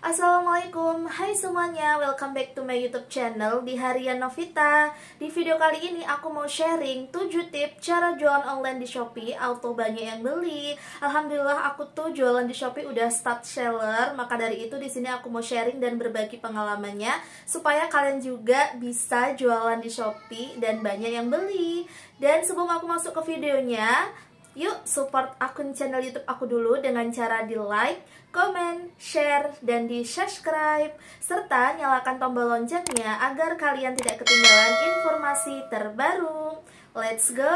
Assalamualaikum, hai semuanya, welcome back to my YouTube channel di Harian Novita. Di video kali ini aku mau sharing 7 tips cara jualan online di Shopee auto banyak yang beli. Alhamdulillah aku tuh jualan di Shopee udah start seller, maka dari itu di sini aku mau sharing dan berbagi pengalamannya supaya kalian juga bisa jualan di Shopee dan banyak yang beli. Dan sebelum aku masuk ke videonya, yuk support akun channel YouTube aku dulu dengan cara di like, komen, share, dan di subscribe, serta nyalakan tombol loncengnya agar kalian tidak ketinggalan informasi terbaru. Let's go!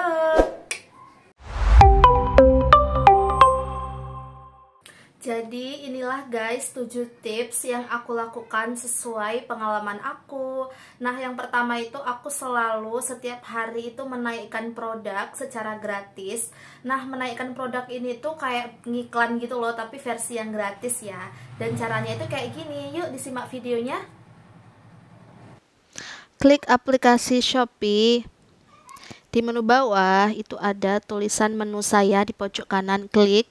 Jadi inilah guys 7 tips yang aku lakukan sesuai pengalaman aku. Nah yang pertama itu aku selalu setiap hari itu menaikkan produk secara gratis. Nah menaikkan produk ini tuh kayak ngiklan gitu loh, tapi versi yang gratis ya. Dan caranya itu kayak gini, yuk disimak videonya. Klik aplikasi Shopee. Di menu bawah itu ada tulisan menu saya di pojok kanan, klik.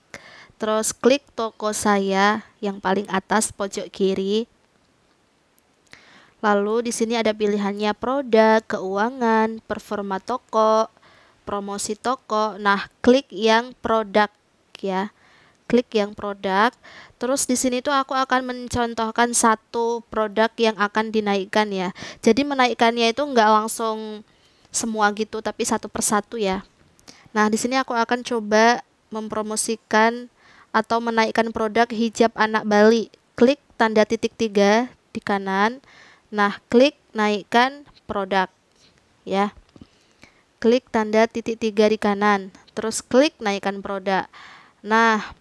Terus klik toko saya yang paling atas pojok kiri. Lalu di sini ada pilihannya produk, keuangan, performa toko, promosi toko. Nah, klik yang produk ya. Klik yang produk. Terus di sini tuh aku akan mencontohkan satu produk yang akan dinaikkan ya. Jadi menaikkannya itu nggak langsung semua gitu, tapi satu persatu ya. Nah, di sini aku akan coba mempromosikan atau menaikkan produk hijab anak Bali. Klik tanda titik 3 di kanan. Nah, klik naikkan produk ya. Klik tanda titik 3 di kanan. Terus klik naikkan produk. Nah,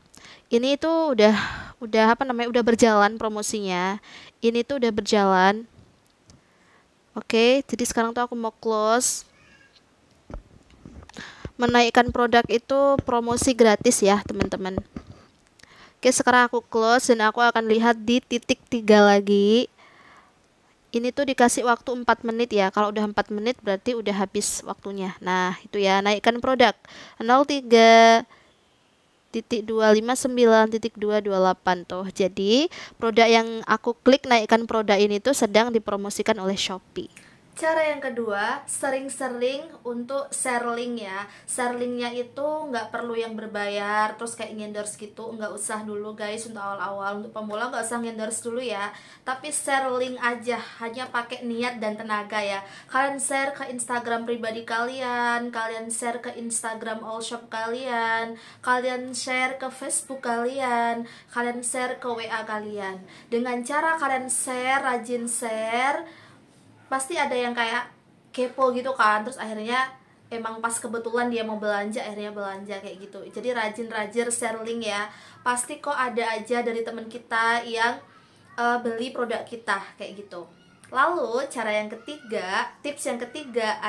ini tuh udah berjalan promosinya. Ini tuh udah berjalan. Oke, jadi sekarang tuh aku mau close. Menaikkan produk itu promosi gratis ya, teman-teman. Oke, sekarang aku close dan aku akan lihat di titik 3 lagi. Ini tuh dikasih waktu 4 menit ya. Kalau udah 4 menit berarti udah habis waktunya. Nah, itu ya, naikkan produk 03.259.228 tuh. Jadi, produk yang aku klik naikkan produk ini tuh sedang dipromosikan oleh Shopee. Cara yang kedua, sering-sering untuk share link ya. Share linknya itu nggak perlu yang berbayar, terus kayak endorse gitu, nggak usah dulu guys untuk awal-awal. Untuk pemula nggak usah endorse dulu ya. Tapi share link aja, hanya pakai niat dan tenaga ya. Kalian share ke Instagram pribadi kalian, kalian share ke Instagram all shop kalian, kalian share ke Facebook kalian, kalian share ke WA kalian. Dengan cara kalian share, rajin share, pasti ada yang kayak kepo gitu kan, terus akhirnya emang pas kebetulan dia mau belanja, akhirnya belanja kayak gitu. Jadi rajin-rajin share link ya, pasti kok ada aja dari teman kita yang beli produk kita kayak gitu. Lalu cara yang ketiga, tips yang ketiga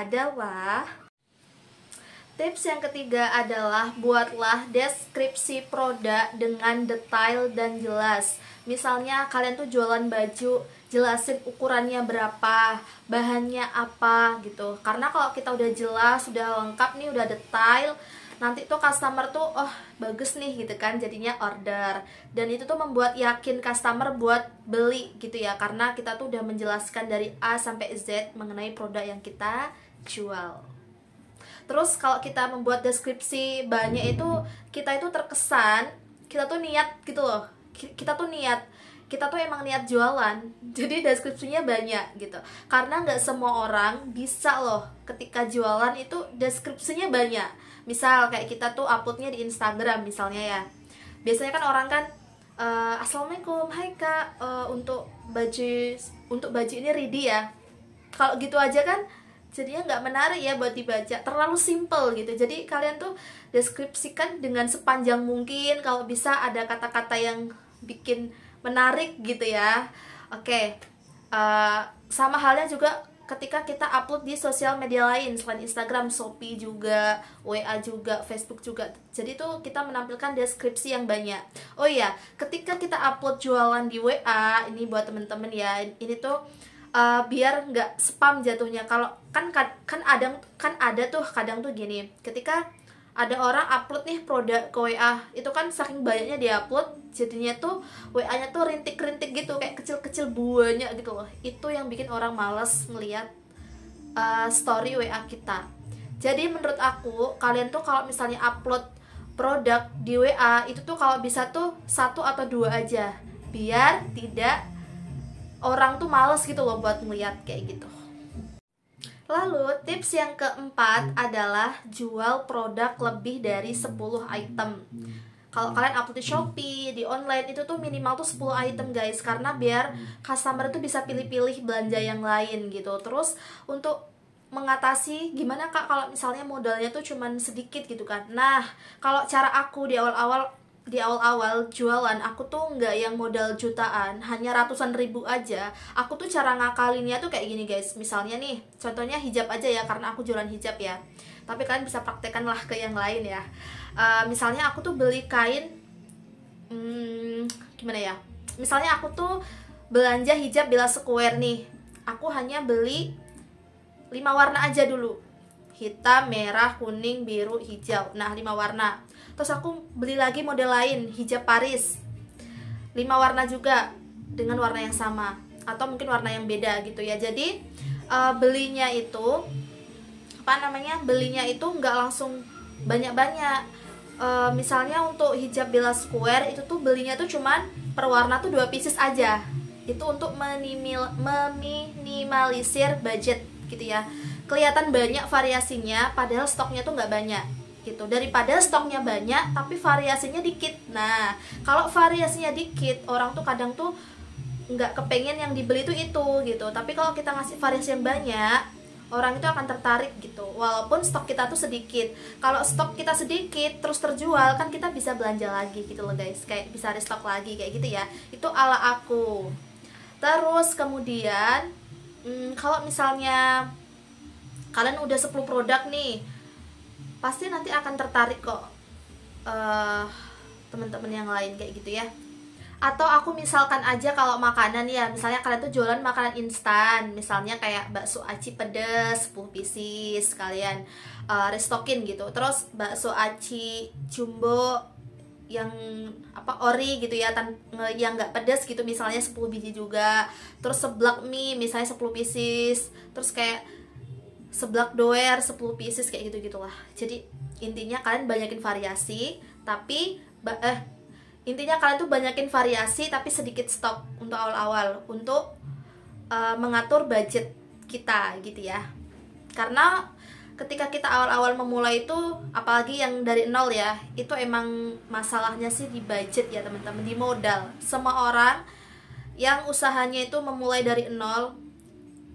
adalah buatlah deskripsi produk dengan detail dan jelas. Misalnya kalian tuh jualan baju, jelasin ukurannya berapa, bahannya apa gitu. Karena kalau kita udah jelas, sudah lengkap nih, udah detail, nanti tuh customer tuh oh bagus nih gitu kan, jadinya order. Dan itu tuh membuat yakin customer buat beli gitu ya, karena kita tuh udah menjelaskan dari A sampai Z mengenai produk yang kita jual. Terus kalau kita membuat deskripsi banyak itu, kita itu terkesan kita tuh niat gitu loh. Kita tuh emang niat jualan. Jadi deskripsinya banyak gitu. Karena nggak semua orang bisa loh ketika jualan itu deskripsinya banyak. Misal kayak kita tuh uploadnya di Instagram misalnya ya. Biasanya kan orang kan Assalamualaikum, hai kak, untuk baju ini ready ya. Kalau gitu aja kan jadinya nggak menarik ya buat dibaca, terlalu simple gitu. Jadi kalian tuh deskripsikan dengan sepanjang mungkin, kalau bisa ada kata-kata yang bikin menarik gitu ya. Oke, sama halnya juga ketika kita upload di sosial media lain selain Instagram, Shopee juga, WA juga, Facebook juga. Jadi tuh kita menampilkan deskripsi yang banyak. Oh iya, ketika kita upload jualan di WA, ini buat temen-temen ya, ini tuh biar nggak spam jatuhnya. Kalau kan ada tuh kadang tuh gini, ketika ada orang upload nih produk ke WA, itu kan saking banyaknya dia upload, jadinya tuh WA-nya tuh rintik-rintik gitu, kayak kecil-kecil banyak gitu loh. Itu yang bikin orang males ngelihat story WA kita. Jadi menurut aku, kalian tuh kalau misalnya upload produk di WA itu tuh kalau bisa tuh 1 atau 2 aja, biar tidak orang tuh males gitu loh buat ngeliat kayak gitu. Lalu tips yang keempat adalah jual produk lebih dari 10 item. Kalau kalian upload di Shopee, di online, itu tuh minimal tuh 10 item guys, karena biar customer tuh bisa pilih-pilih belanja yang lain gitu. Terus untuk mengatasi gimana kak kalau misalnya modalnya tuh cuman sedikit gitu kan. Nah, kalau cara aku di awal-awal jualan, aku tuh nggak yang modal jutaan, hanya ratusan ribu aja. Aku tuh cara ngakalinnya tuh kayak gini guys. Misalnya nih, contohnya hijab aja ya, karena aku jualan hijab ya, tapi kalian bisa praktekkan lah ke yang lain ya. Misalnya aku tuh beli kain, gimana ya, misalnya aku tuh belanja hijab Bella Square nih, aku hanya beli 5 warna aja dulu, hitam, merah, kuning, biru, hijau. Nah 5 warna. Terus aku beli lagi model lain, hijab Paris, 5 warna juga dengan warna yang sama, atau mungkin warna yang beda gitu ya. Jadi belinya itu belinya itu nggak langsung banyak-banyak. Misalnya untuk hijab Bella Square itu tuh belinya tuh cuman per warna tuh 2 pieces aja. Itu untuk meminimalisir budget gitu ya. Kelihatan banyak variasinya padahal stoknya tuh nggak banyak gitu, daripada stoknya banyak tapi variasinya dikit. Nah, kalau variasinya dikit, orang tuh kadang tuh nggak kepengen yang dibeli itu gitu. Tapi kalau kita ngasih variasi yang banyak, orang itu akan tertarik gitu, walaupun stok kita tuh sedikit. Kalau stok kita sedikit terus terjual, kan kita bisa belanja lagi gitu loh guys, kayak bisa restock lagi kayak gitu ya. Itu ala aku. Terus kemudian kalau misalnya kalian udah 10 produk nih, pasti nanti akan tertarik kok teman-teman yang lain kayak gitu ya. Atau aku misalkan aja kalau makanan ya, misalnya kalian tuh jualan makanan instan, misalnya kayak bakso aci pedes 10 pieces, kalian restockin gitu. Terus bakso aci jumbo yang ori gitu ya, yang nggak pedas gitu, misalnya 10 biji juga. Terus seblak mie misalnya 10 pieces. Terus kayak seblak doer 10 pieces kayak gitu gitulah. Jadi intinya kalian banyakin variasi, tapi intinya kalian tuh banyakin variasi tapi sedikit stok untuk awal-awal, untuk mengatur budget kita gitu ya. Karena ketika kita awal-awal memulai itu, apalagi yang dari nol ya, itu emang masalahnya sih di budget ya teman-teman, di modal. Semua orang yang usahanya itu memulai dari nol,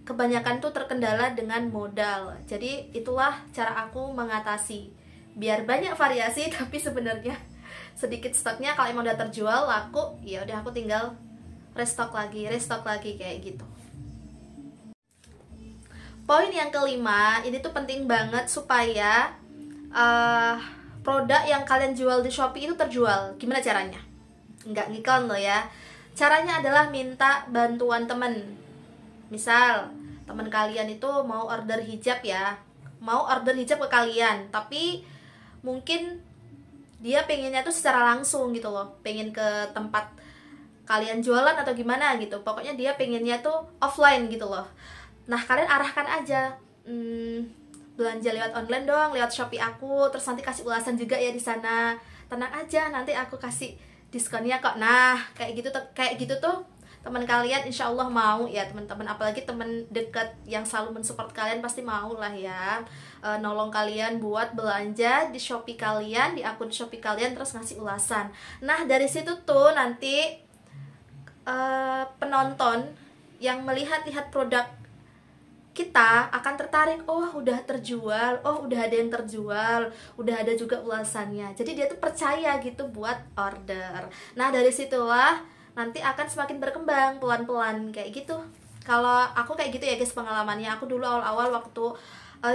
kebanyakan tuh terkendala dengan modal. Jadi itulah cara aku mengatasi, biar banyak variasi tapi sebenarnya sedikit stoknya. Kalau emang udah terjual laku, ya udah aku tinggal restock lagi kayak gitu. Poin yang kelima, ini tuh penting banget supaya produk yang kalian jual di Shopee itu terjual. Gimana caranya? Nggak ngiklan loh ya. Caranya adalah minta bantuan temen. Misal teman kalian itu mau order hijab ya, mau order hijab ke kalian, tapi mungkin dia pengennya tuh secara langsung gitu loh, pengen ke tempat kalian jualan atau gimana gitu. Pokoknya dia pengennya tuh offline gitu loh. Nah kalian arahkan aja, belanja lewat online dong, lewat Shopee aku, terus nanti kasih ulasan juga ya di sana. Tenang aja, nanti aku kasih diskonnya kok. Nah kayak gitu tuh teman kalian insya Allah mau ya teman-teman. Apalagi teman dekat yang selalu mensupport kalian pasti mau lah ya, nolong kalian buat belanja di Shopee kalian, di akun Shopee kalian, terus ngasih ulasan. Nah dari situ tuh nanti penonton yang melihat-lihat produk kita akan tertarik. Oh udah terjual, oh udah ada yang terjual, udah ada juga ulasannya. Jadi dia tuh percaya gitu buat order. Nah dari situlah nanti akan semakin berkembang pelan-pelan kayak gitu. Kalau aku kayak gitu ya guys pengalamannya. Aku dulu awal-awal waktu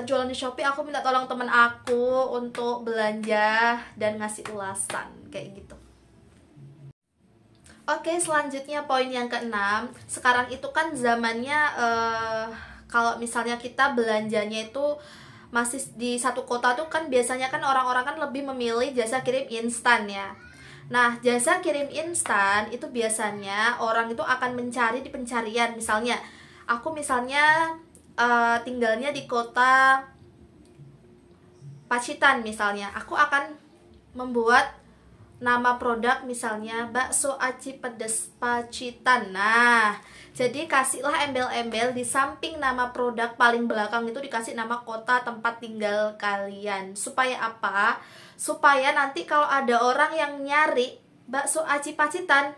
jualan di Shopee, aku minta tolong temen aku untuk belanja dan ngasih ulasan kayak gitu. Oke, selanjutnya poin yang keenam. Sekarang itu kan zamannya kalau misalnya kita belanjanya itu masih di satu kota tuh kan biasanya kan orang-orang kan lebih memilih jasa kirim instan ya. Nah, jasa kirim instan itu biasanya orang itu akan mencari di pencarian. Misalnya, aku tinggalnya di kota Pacitan misalnya. Aku akan membuat nama produk misalnya bakso aci pedes Pacitan. Nah, jadi kasihlah embel-embel di samping nama produk paling belakang itu dikasih nama kota tempat tinggal kalian. Supaya apa? Supaya nanti kalau ada orang yang nyari bakso aci Pacitan,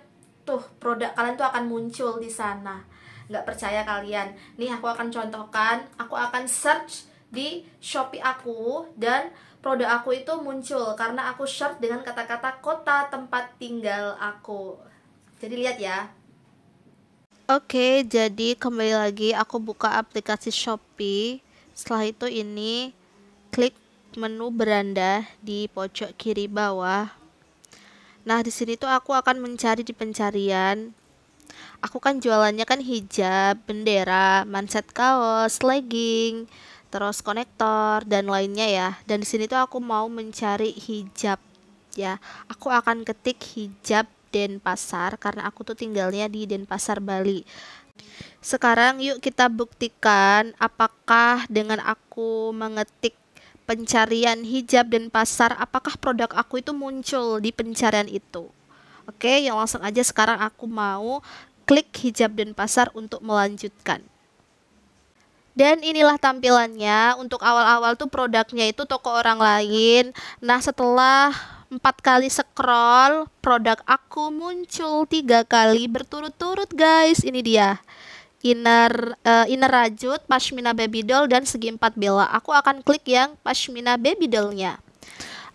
tuh produk kalian tuh akan muncul di sana. Nggak percaya kalian? Nih aku akan contohkan, aku akan search di Shopee aku dan produk aku itu muncul karena aku search dengan kata-kata kota tempat tinggal aku. Jadi lihat ya. Oke, jadi kembali lagi aku buka aplikasi Shopee. Setelah itu ini klik menu beranda di pojok kiri bawah. Nah, di sini tuh aku akan mencari di pencarian. Aku kan jualannya kan hijab, bendera, manset kaos, legging, terus konektor dan lainnya ya. Dan di sini tuh aku mau mencari hijab ya. Aku akan ketik hijab Denpasar karena aku tuh tinggalnya di Denpasar, Bali. Sekarang yuk kita buktikan apakah dengan aku mengetik pencarian hijab Denpasar, apakah produk aku itu muncul di pencarian itu. Oke, yang langsung aja sekarang aku mau klik hijab Denpasar untuk melanjutkan. Dan inilah tampilannya. Untuk awal-awal tuh produknya itu toko orang lain. Nah, setelah 4 kali scroll, produk aku muncul 3 kali berturut-turut, guys. Ini dia. Inner rajut, pashmina baby doll, dan segi 4 bella. Aku akan klik yang pashmina baby dollnya.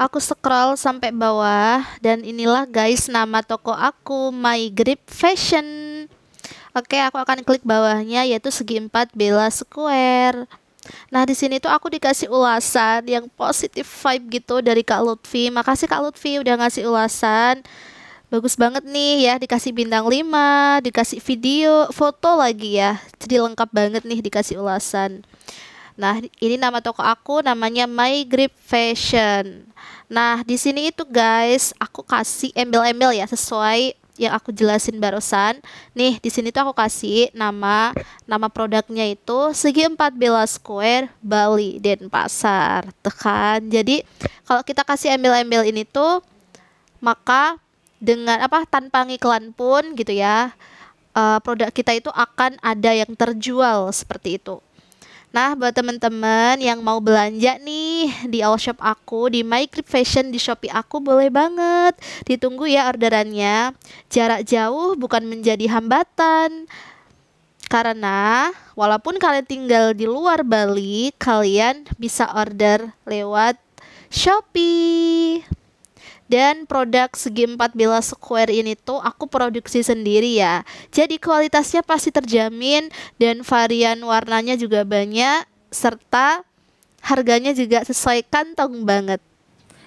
Aku scroll sampai bawah dan inilah guys nama toko aku, My Grip Fashion. Oke, aku akan klik bawahnya yaitu segi 4 Bella Square. Nah, di sini tuh aku dikasih ulasan yang positif vibe gitu dari Kak Lutfi. Makasih Kak Lutfi udah ngasih ulasan. Bagus banget nih ya, dikasih bintang 5, dikasih video, foto lagi ya. Jadi lengkap banget nih dikasih ulasan. Nah, ini nama toko aku namanya My Grip Fashion. Nah, di sini itu guys, aku kasih embel-embel ya sesuai yang aku jelasin barusan. Nih, di sini tuh aku kasih nama produknya itu segi 4 Bella Square, Bali, Denpasar. Tuh kan. Jadi, kalau kita kasih embel-embel ini tuh maka dengan tanpa ngiklan pun gitu ya, produk kita itu akan ada yang terjual seperti itu. Nah, buat teman-teman yang mau belanja nih di all shop aku, di My Grip Fashion, di Shopee aku, boleh banget. Ditunggu ya orderannya. Jarak jauh bukan menjadi hambatan. Karena walaupun kalian tinggal di luar Bali, kalian bisa order lewat Shopee. Dan produk segi 4 Bella Square ini tuh aku produksi sendiri ya. Jadi kualitasnya pasti terjamin dan varian warnanya juga banyak serta harganya juga sesuai kantong banget.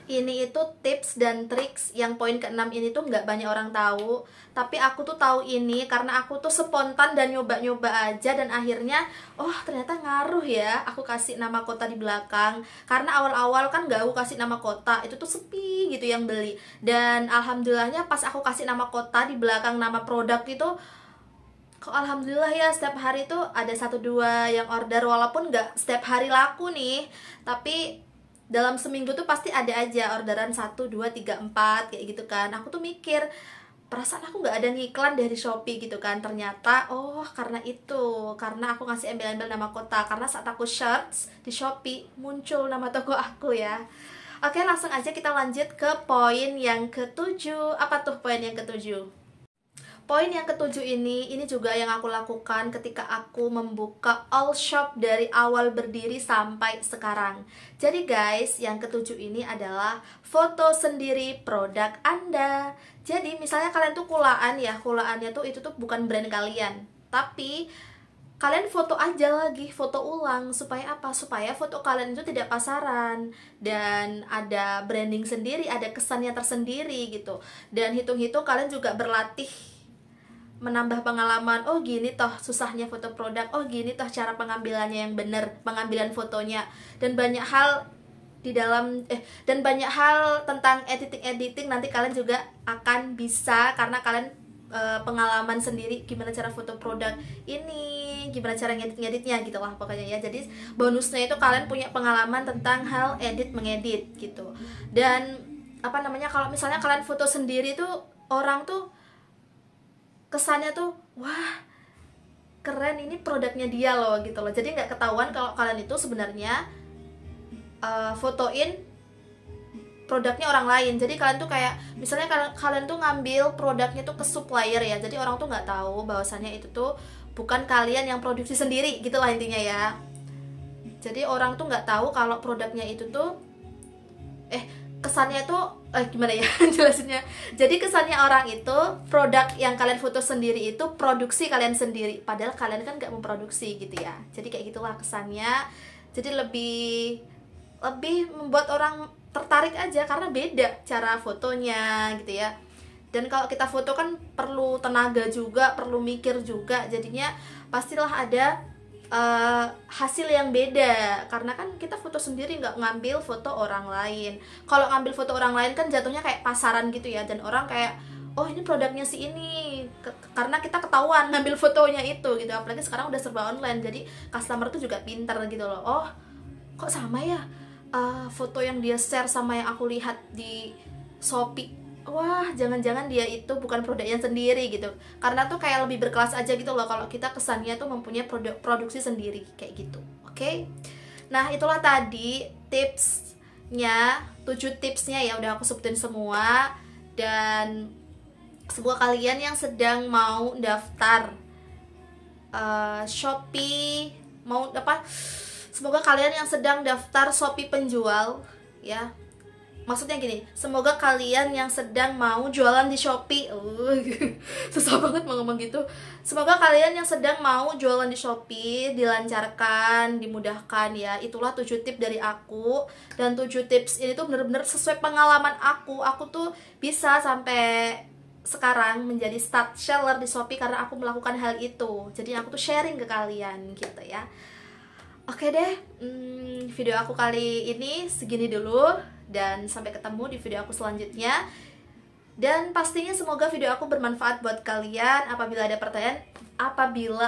Ini itu tips dan triks yang poin ke-6 ini tuh nggak banyak orang tahu. Tapi aku tuh tahu ini karena aku tuh spontan dan nyoba-nyoba aja. Dan akhirnya, oh ternyata ngaruh ya. Aku kasih nama kota di belakang. Karena awal-awal kan nggak aku kasih nama kota, itu tuh sepi gitu yang beli. Dan alhamdulillahnya pas aku kasih nama kota di belakang nama produk itu, kok alhamdulillah ya setiap hari tuh ada 1-2 yang order. Walaupun nggak setiap hari laku nih, tapi dalam seminggu tuh pasti ada aja orderan 1, 2, 3, 4 kayak gitu kan. Aku tuh mikir, perasaan aku nggak ada ngiklan dari Shopee gitu kan. Ternyata oh karena itu, karena aku ngasih embel-embel nama kota. Karena saat aku search di Shopee muncul nama toko aku ya. Oke, langsung aja kita lanjut ke poin yang ke-7. Apa tuh poin yang ke-7? Poin yang ke-7 ini juga yang aku lakukan ketika aku membuka all shop dari awal berdiri sampai sekarang. Jadi guys, yang ke-7 ini adalah foto sendiri produk Anda. Jadi misalnya kalian tuh kulaan ya, kulaannya tuh itu tuh bukan brand kalian, tapi kalian foto aja lagi, foto ulang. Supaya apa? Supaya foto kalian itu tidak pasaran dan ada branding sendiri, ada kesannya tersendiri gitu. Dan hitung-hitung kalian juga berlatih menambah pengalaman. Oh gini toh susahnya foto produk, oh gini toh cara pengambilannya yang benar, pengambilan fotonya, dan banyak hal di dalam dan banyak hal tentang editing nanti kalian juga akan bisa, karena kalian pengalaman sendiri gimana cara foto produk ini, gimana cara ngeditnya gitu lah pokoknya ya. Jadi bonusnya itu kalian punya pengalaman tentang hal mengedit gitu. Dan apa namanya, kalau misalnya kalian foto sendiri tuh orang tuh kesannya tuh wah keren, ini produknya dia loh gitu loh. Jadi nggak ketahuan kalau kalian itu sebenarnya fotoin produknya orang lain. Jadi kalian tuh kayak misalnya kalian tuh ngambil produknya tuh ke supplier ya, jadi orang tuh nggak tahu bahwasannya itu tuh bukan kalian yang produksi sendiri gitu lah intinya ya. Jadi orang tuh nggak tahu kalau produknya itu tuh kesannya tuh gimana ya jelasinnya. Jadi kesannya orang itu produk yang kalian foto sendiri itu produksi kalian sendiri, padahal kalian kan nggak memproduksi gitu ya. Jadi kayak gitulah kesannya. Jadi lebih membuat orang tertarik aja karena beda cara fotonya gitu ya. Dan kalau kita foto kan perlu tenaga juga, perlu mikir juga, jadinya pastilah ada hasil yang beda, karena kan kita foto sendiri, nggak ngambil foto orang lain. Kalau ngambil foto orang lain kan jatuhnya kayak pasaran gitu ya, dan orang kayak oh ini produknya si ini, karena kita ketahuan ngambil fotonya itu gitu. Apalagi sekarang udah serba online, jadi customer tuh juga pinter gitu loh. Oh kok sama ya foto yang dia share sama yang aku lihat di Shopee, wah jangan-jangan dia itu bukan produknya sendiri gitu. Karena tuh kayak lebih berkelas aja gitu loh kalau kita kesannya tuh mempunyai produksi sendiri kayak gitu. Oke? Nah itulah tadi tipsnya, 7 tipsnya ya udah aku sebutin semua. Dan semoga kalian yang sedang mau daftar Shopee, semoga kalian yang sedang daftar Shopee penjual ya. Maksudnya gini, semoga kalian yang sedang mau jualan di Shopee, susah banget mau ngomong gitu. Semoga kalian yang sedang mau jualan di Shopee dilancarkan, dimudahkan ya. Itulah 7 tips dari aku. Dan 7 tips ini tuh bener-bener sesuai pengalaman aku. Aku tuh bisa sampai sekarang menjadi start seller di Shopee karena aku melakukan hal itu. Jadi aku tuh sharing ke kalian gitu ya. Oke deh, video aku kali ini segini dulu. Dan sampai ketemu di video aku selanjutnya. Dan pastinya semoga video aku bermanfaat buat kalian. Apabila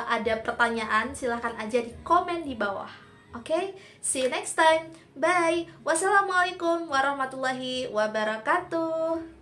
ada pertanyaan silahkan aja di komen di bawah. Oke, see you next time. Bye. Wassalamualaikum warahmatullahi wabarakatuh.